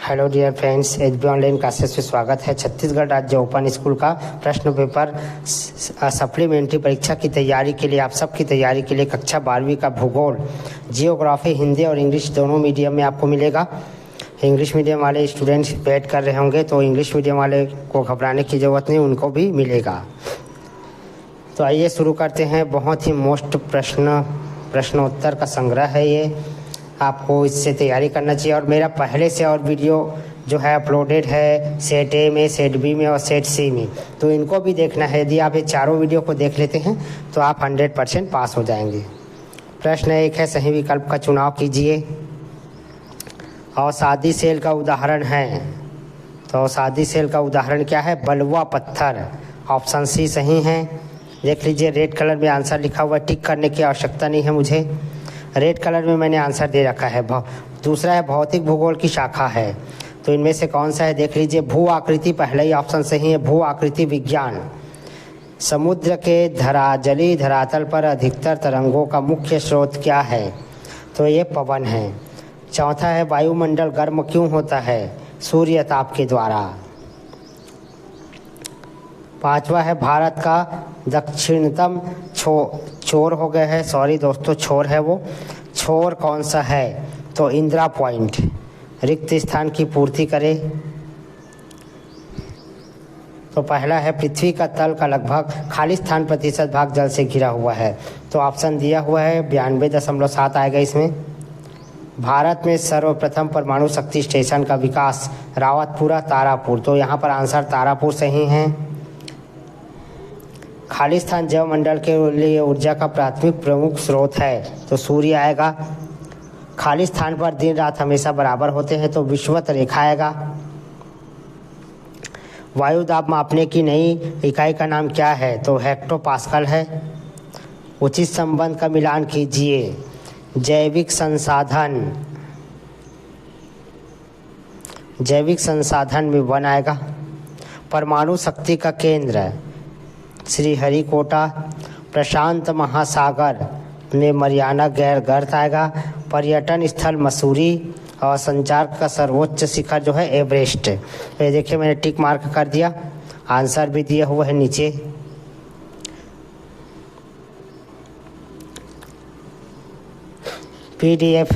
Hello dear friends, HB online classes में स्वागत है। छत्तीसगढ़ राज्य ओपन स्कूल का प्रश्न पेपर सप्लीमेंट्री परीक्षा की तैयारी के लिए, आप सबकी तैयारी के लिए कक्षा 12वीं का भूगोल, जियोग्राफी, हिंदी और इंग्लिश दोनों मीडियम में आपको मिलेगा। इंग्लिश मीडियम वाले स्टूडेंट्स वेट कर रहे होंगे, तो इंग्लिश मीडियम वाले को घबराने की ज़रूरत नहीं, उनको भी मिलेगा। तो आइए शुरू करते हैं। बहुत ही मोस्ट प्रश्नोत्तर का संग्रह है ये, आपको इससे तैयारी करना चाहिए। और मेरा पहले से और वीडियो जो है अपलोडेड है सेट ए में, सेट बी में और सेट सी में, तो इनको भी देखना है। यदि आप ये चारों वीडियो को देख लेते हैं तो आप 100% पास हो जाएंगे। प्रश्न एक है, सही विकल्प का चुनाव कीजिए। अवसादी सेल का उदाहरण है, तो अवसादी सेल का उदाहरण क्या है? बलुआ पत्थर। ऑप्शन सी सही है। देख लीजिए, रेड कलर में आंसर लिखा हुआ है, टिक करने की आवश्यकता नहीं है मुझे, रेड कलर में मैंने आंसर दे रखा है। दूसरा है भौतिक भूगोल की शाखा है, तो इनमें से कौन सा है? देख लीजिए, भू आकृति पहला ही ऑप्शन सही है, भू आकृति विज्ञान। समुद्र के जलीय धरातल पर अधिकतर तरंगों का मुख्य स्रोत क्या है? तो ये पवन है। चौथा है वायुमंडल गर्म क्यों होता है? सूर्य ताप के द्वारा। पांचवा है भारत का दक्षिणतम छोर हो गया है, सॉरी दोस्तों, छोर है वो, छोर कौन सा है? तो इंदिरा पॉइंट रिक्त स्थान की पूर्ति करे। तो पहला है पृथ्वी का तल का लगभग खाली स्थान प्रतिशत भाग जल से घिरा हुआ है, तो ऑप्शन दिया हुआ है 92.7 आएगा इसमें। भारत में सर्वप्रथम परमाणु शक्ति स्टेशन का विकास रावतपुरा तारापुर, तो यहाँ पर आंसर तारापुर सही है। खाली स्थान जैव मंडल के लिए ऊर्जा का प्राथमिक प्रमुख स्रोत है, तो सूर्य आएगा। खाली स्थान पर दिन रात हमेशा बराबर होते हैं, तो विषुवत रेखा आएगा। वायु दाब मापने की नई इकाई का नाम क्या है? तो हेक्टोपास्कल है। उचित संबंध का मिलान कीजिए। जैविक संसाधन में वन आएगा। परमाणु शक्ति का केंद्र श्रीहरिकोटा। प्रशांत महासागर में मरियाना गर्त आएगा। पर्यटन स्थल मसूरी। और संचार का सर्वोच्च शिखर जो है एवरेस्ट। ये देखिए, मैंने टिक मार्क कर दिया, आंसर भी दिया हुआ है नीचे। PDF,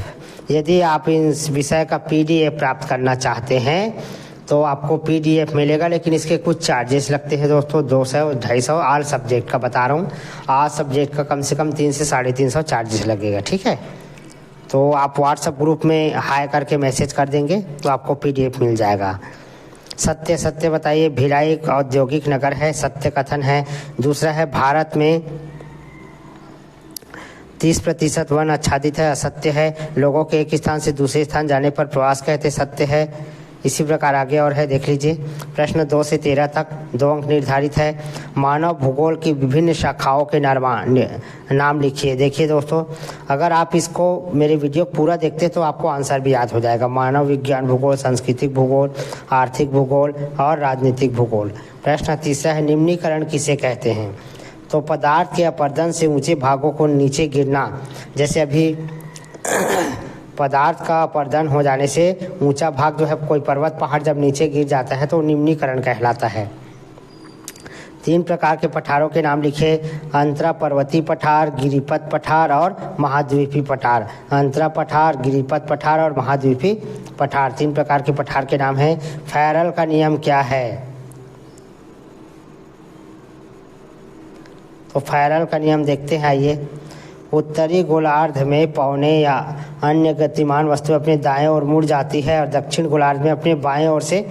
यदि आप इस विषय का PDF प्राप्त करना चाहते हैं तो आपको PDF मिलेगा, लेकिन इसके कुछ चार्जेस लगते हैं दोस्तों, 200-250 ऑल सब्जेक्ट का बता रहा हूँ। ऑल सब्जेक्ट का कम से कम 300 से 350 चार्जेस लगेगा, ठीक है। तो आप व्हाट्सएप ग्रुप में हाई करके मैसेज कर देंगे तो आपको PDF मिल जाएगा। सत्य बताइए। भिलाई एक औद्योगिक नगर है, सत्य कथन है। दूसरा है भारत में 30% वन आच्छादित है, असत्य है। लोगों के एक स्थान से दूसरे स्थान जाने पर प्रवास कहते, सत्य है। इसी प्रकार आगे और है, देख लीजिए। प्रश्न 2 से 13 तक 2 अंक निर्धारित है। मानव भूगोल की विभिन्न शाखाओं के नाम लिखिए। देखिए दोस्तों, अगर आप इसको मेरे वीडियो पूरा देखते तो आपको आंसर भी याद हो जाएगा। मानव विज्ञान भूगोल, सांस्कृतिक भूगोल, आर्थिक भूगोल और राजनीतिक भूगोल। प्रश्न तीसरा है, निम्नीकरण किसे कहते हैं? तो पदार्थ के अपर्दन से ऊंचे भागों को नीचे गिरना, जैसे अभी पदार्थ का अपर्दन हो जाने से ऊंचा भाग जो है, कोई पर्वत पहाड़ जब नीचे गिर जाता है तो निम्नीकरण कहलाता है। 3 प्रकार के पठारों के नाम लिखे। अंतरा पर्वतीय पठार, गिरिपथ पठार और महाद्वीपी पठार। अंतरा पठार, गिरिपथ पठार और महाद्वीपी पठार, 3 प्रकार के पठार के नाम हैं। फैरल का नियम क्या है? तो फैरल का नियम देखते हैं, आइए। उत्तरी गोलार्ध में पौने या अन्य गतिमान वस्तु अपने दाएं ओर मुड़ जाती है और दक्षिण गोलार्ध में अपने बाएं ओर से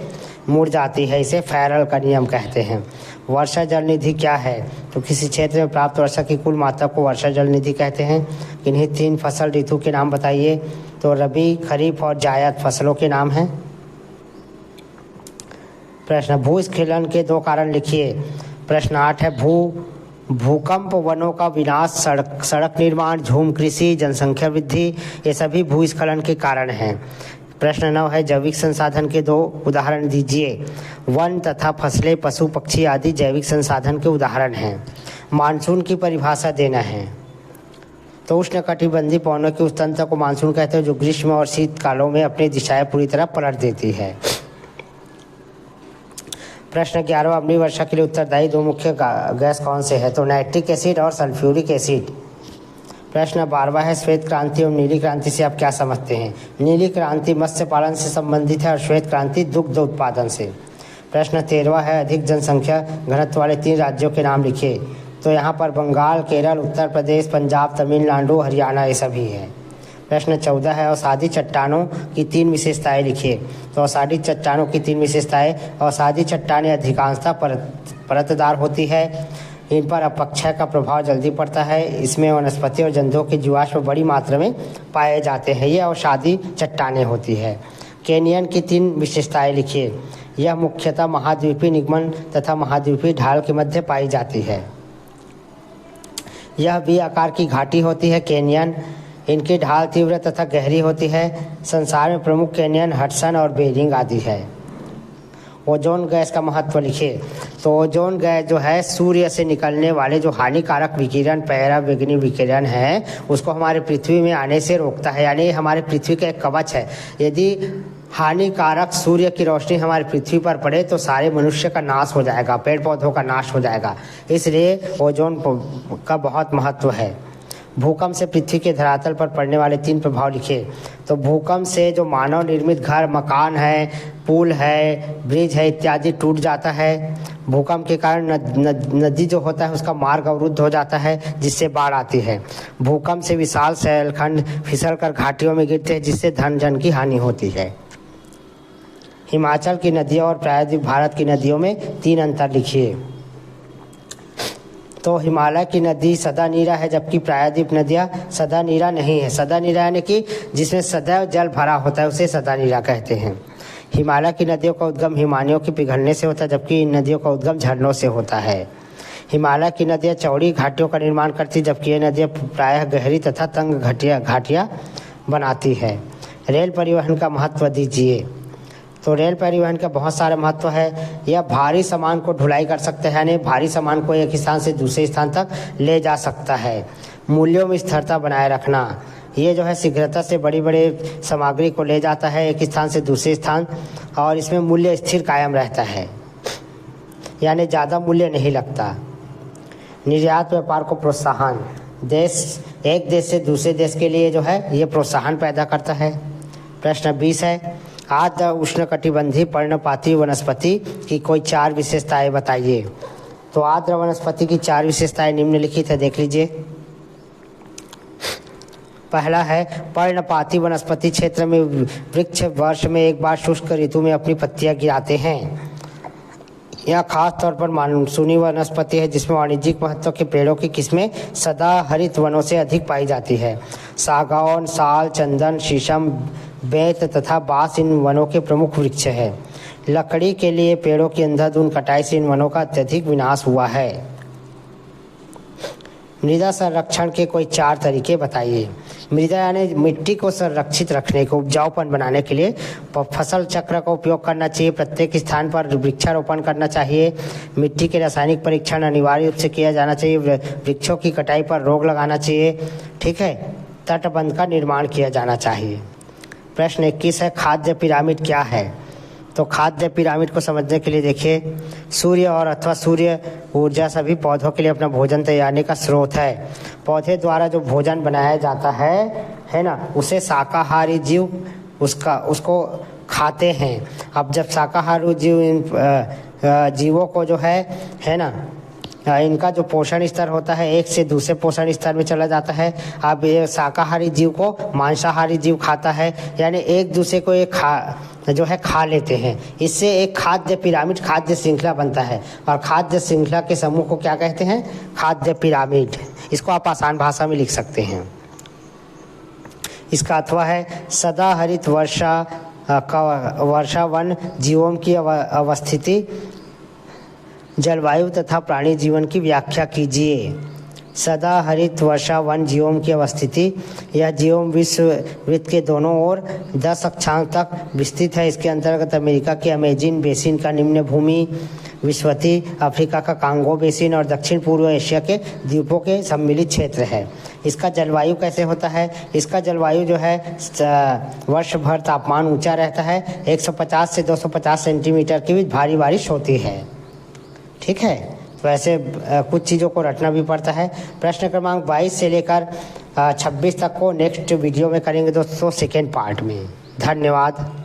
मुड़ जाती है, इसे फैरल का नियम कहते हैं। वर्षा जल निधि क्या है? तो किसी क्षेत्र में प्राप्त वर्षा की कुल मात्रा को वर्षा जल निधि कहते हैं। इन्हीं 3 फसल ऋतु के नाम बताइए। तो रबी, खरीफ और जायद फसलों के नाम हैं। प्रश्न, भूस्खलन के 2 कारण लिखिए। प्रश्न 8 है, भूकंप, वनों का विनाश, सड़क निर्माण, झूम कृषि, जनसंख्या वृद्धि, ये सभी भूस्खलन के कारण हैं। प्रश्न 9 है, जैविक संसाधन के 2 उदाहरण दीजिए। वन तथा फसलें, पशु पक्षी आदि जैविक संसाधन के उदाहरण हैं। मानसून की परिभाषा देना है। तो उष्णकटिबंधीय पवनों की उस तंत्र को मानसून कहते हैं जो ग्रीष्म और शीत कालों में अपनी दिशाएं पूरी तरह पलट देती है। प्रश्न 11 अम्लीय वर्षा के लिए उत्तरदायी दो मुख्य गैस कौन से हैं? तो नाइट्रिक एसिड और सल्फ्यूरिक एसिड। प्रश्न 12 है श्वेत क्रांति और नीली क्रांति से आप क्या समझते हैं? नीली क्रांति मत्स्य पालन से संबंधित है और श्वेत क्रांति दुग्ध उत्पादन से। प्रश्न 13 है अधिक जनसंख्या घनत्व वाले 3 राज्यों के नाम लिखिए। तो यहाँ पर बंगाल, केरल, उत्तर प्रदेश, पंजाब, तमिलनाडु, हरियाणा ये सभी है। प्रश्न 14 है अवसादी चट्टानों की 3 विशेषताएं लिखिए। तो अवसादी चट्टानों की 3 विशेषताएं: अवसादी चट्टानें अधिकांशतः परतदार होती है, इन पर अपक्षय का प्रभाव जल्दी पड़ता है, इसमें वनस्पति और जंतुओं के जीवाश्म बड़ी मात्रा में पाए जाते हैं। ये अवसादी चट्टानें होती है। कैनियन की 3 विशेषताएं लिखिए। यह मुख्यतः महाद्वीपीय निगमन तथा महाद्वीपीय ढाल के मध्य पाई जाती है। यह V आकार की घाटी होती है कैनियन। इनकी ढाल तीव्र तथा गहरी होती है। संसार में प्रमुख कैनियन हडसन और बेरिंग आदि है। ओजोन गैस का महत्व लिखिए। तो ओजोन गैस जो है सूर्य से निकलने वाले जो हानिकारक विकिरण, पराबैंगनी विकिरण है, उसको हमारे पृथ्वी में आने से रोकता है। यानी हमारे पृथ्वी का एक कवच है। यदि हानिकारक सूर्य की रोशनी हमारी पृथ्वी पर पड़े तो सारे मनुष्य का नाश हो जाएगा, पेड़ पौधों का नाश हो जाएगा। इसलिए ओजोन का बहुत महत्व है। भूकंप से पृथ्वी के धरातल पर पड़ने वाले 3 प्रभाव लिखिए। तो भूकंप से जो मानव निर्मित घर, मकान है, पुल है, ब्रिज है इत्यादि टूट जाता है। भूकंप के कारण नदी जो होता है उसका मार्ग अवरुद्ध हो जाता है, जिससे बाढ़ आती है। भूकंप से विशाल शैलखंड फिसल कर घाटियों में गिरते हैं, जिससे धन जन की हानि होती है। हिमाचल की नदियों और प्रायद्वीप भारत की नदियों में 3 अंतर लिखिए। तो हिमालय की नदी सदा नीरा है, जबकि प्रायद्वीप नदियाँ सदा नीरा नहीं है। सदा नीरा यानी कि जिसमें सदैव जल भरा होता है उसे सदा नीरा कहते हैं। हिमालय की नदियों का उद्गम हिमानियों के पिघलने से होता है, जबकि इन नदियों का उद्गम झरनों से होता है। हिमालय की नदियाँ चौड़ी घाटियों का निर्माण करती, जबकि ये नदियाँ प्रायः गहरी तथा तंग घाटियाँ बनाती है। रेल परिवहन का महत्व दीजिए। तो रेल परिवहन का बहुत सारे महत्व है। यह भारी सामान को ढुलाई कर सकते हैं, यानी भारी सामान को एक स्थान से दूसरे स्थान तक ले जा सकता है। मूल्यों में स्थिरता बनाए रखना, ये जो है शीघ्रता से बड़ी बड़ी सामग्री को ले जाता है एक स्थान से दूसरे स्थान, और इसमें मूल्य स्थिर कायम रहता है, यानी ज़्यादा मूल्य नहीं लगता। निर्यात व्यापार को प्रोत्साहन, एक देश से दूसरे देश के लिए जो है ये प्रोत्साहन पैदा करता है। प्रश्न 20 है आर्द्र उष्णकटिबंधीय पर्णपाती वनस्पति की कोई 4 विशेषताएं बताइए। तो आर्द्र वनस्पति की 4 विशेषताएं निम्नलिखित है, देख लीजिए। पहला है पर्णपाती वनस्पति क्षेत्र में वृक्ष वर्ष में एक बार शुष्क ऋतु में अपनी पत्तियां गिराते हैं। यह खास तौर पर मानसूनी वनस्पति है, जिसमें वाणिज्यिक महत्व के पेड़ों की किस्में सदा हरित वनों से अधिक पाई जाती है। सागौन, साल, चंदन, शीशम, बेंत तथा बांस इन वनों के प्रमुख वृक्ष है। लकड़ी के लिए पेड़ों की अंधाधुंध कटाई से इन वनों का अत्यधिक विनाश हुआ है। मृदा संरक्षण के कोई 4 तरीके बताइए। मृदा यानी मिट्टी को संरक्षित रखने को, उपजाऊपन बनाने के लिए फसल चक्र का उपयोग करना चाहिए। प्रत्येक स्थान पर वृक्षारोपण करना चाहिए। मिट्टी के रासायनिक परीक्षण अनिवार्य रूप से किया जाना चाहिए। वृक्षों की कटाई पर रोक लगाना चाहिए। ठीक है, तटबंध का निर्माण किया जाना चाहिए। प्रश्न 21 है खाद्य पिरामिड क्या है। तो खाद्य पिरामिड को समझने के लिए देखिए, सूर्य और अथवा सूर्य ऊर्जा सभी पौधों के लिए अपना भोजन तैयारी का स्रोत है। पौधे द्वारा जो भोजन बनाया जाता है ना, उसे शाकाहारी जीव उसको खाते हैं। अब जब शाकाहारी जीवों को जो है ना, इनका जो पोषण स्तर होता है एक से दूसरे पोषण स्तर में चला जाता है। अब ये शाकाहारी जीव को मांसाहारी जीव खाता है, यानी एक दूसरे को ये खा लेते हैं। इससे एक खाद्य पिरामिड, खाद्य श्रृंखला बनता है। और खाद्य श्रृंखला के समूह को क्या कहते हैं? खाद्य पिरामिड। इसको आप आसान भाषा में लिख सकते हैं। इसका अथवा है सदाहरित वर्षा वन जीवों की अवस्थिति, जलवायु तथा प्राणी जीवन की व्याख्या कीजिए। सदा हरित वर्षा वन जीवों की अवस्थिति, यह जीवों विश्व वृत्त के दोनों ओर 10 अक्षांश तक विस्तृत है। इसके अंतर्गत अमेरिका के अमेजन बेसिन का निम्न भूमि, विश्वती, अफ्रीका का कांगो बेसिन और दक्षिण पूर्व एशिया के द्वीपों के सम्मिलित क्षेत्र है। इसका जलवायु कैसे होता है? इसका जलवायु जो है वर्ष भर तापमान ऊंचा रहता है, 150 से 250 सेंटीमीटर की भी भारी बारिश होती है। ठीक है, तो ऐसे कुछ चीज़ों को रटना भी पड़ता है। प्रश्न क्रमांक 22 से लेकर 26 तक को नेक्स्ट वीडियो में करेंगे दोस्तों, सेकेंड पार्ट में। धन्यवाद।